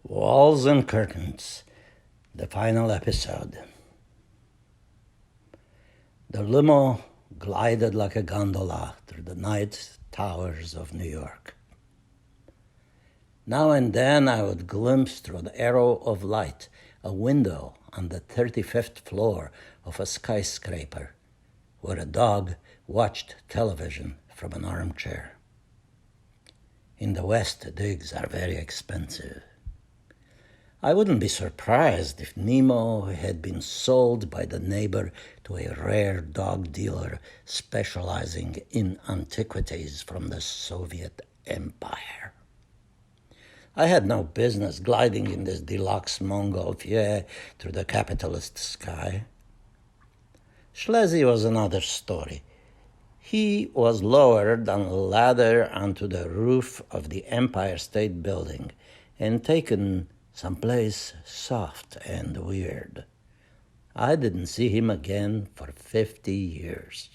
Walls and Curtains, the final episode. The limo glided like a gondola through the night towers of New York. Now and then I would glimpse through an arrow of light a window on the 35th floor of a skyscraper where a dog watched television from an armchair. In the West, digs are very expensive. I wouldn't be surprised if Nemo had been sold by the neighbor to a rare dog dealer specializing in antiquities from the Soviet Empire. I had no business gliding in this deluxe montgolfier through the capitalist sky. Schlesy was another story. He was lowered on a ladder onto the roof of the Empire State Building and taken someplace soft and weird. I didn't see him again for 50 years.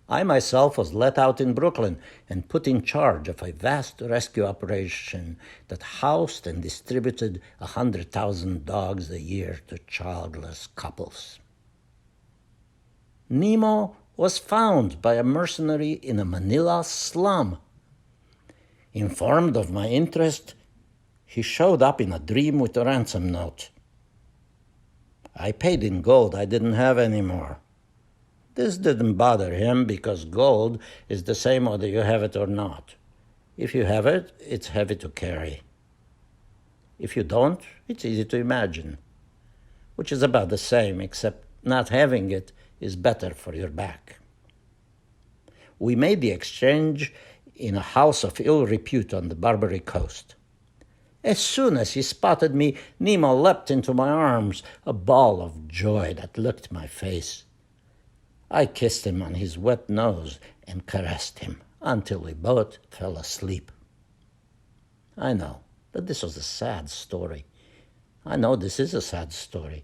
I myself was let out in Brooklyn and put in charge of a vast rescue operation that housed and distributed 100,000 dogs a year to childless couples. Nemo was found by a mercenary in a Manila slum. Informed of my interest, he showed up in a dream with a ransom note. I paid in gold I didn't have anymore. This didn't bother him because gold is the same whether you have it or not. If you have it, it's heavy to carry. If you don't, it's easy to imagine, which is about the same, except not having it is better for your back. We made the exchange in a house of ill repute on the Barbary Coast. As soon as he spotted me, Nemo leapt into my arms, a ball of joy that licked my face. I kissed him on his wet nose and caressed him until we both fell asleep. I know that this was a sad story. I know this is a sad story.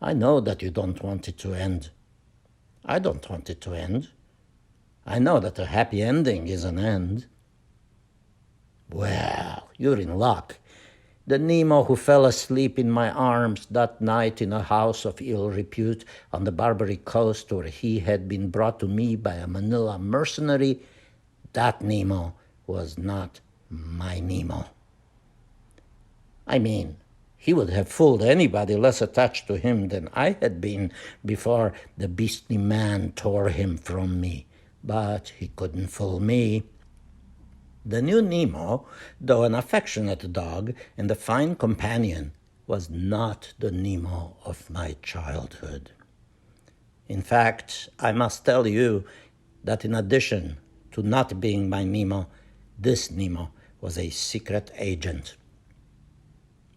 I know that you don't want it to end. I don't want it to end. I know that a happy ending is an end. Well, you're in luck. The Nemo who fell asleep in my arms that night in a house of ill repute on the Barbary Coast where he had been brought to me by a Manila mercenary, that Nemo was not my Nemo. I mean, he would have fooled anybody less attached to him than I had been before the beastly man tore him from me. But he couldn't fool me. The new Nemo, though an affectionate dog and a fine companion, was not the Nemo of my childhood. In fact, I must tell you that in addition to not being my Nemo, this Nemo was a secret agent.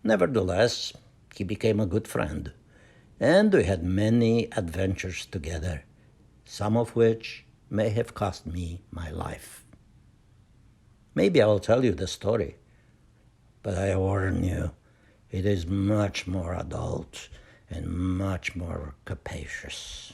Nevertheless, he became a good friend, and we had many adventures together, some of which may have cost me my life. Maybe I will tell you the story, but I warn you, it is much more adult and much more capacious.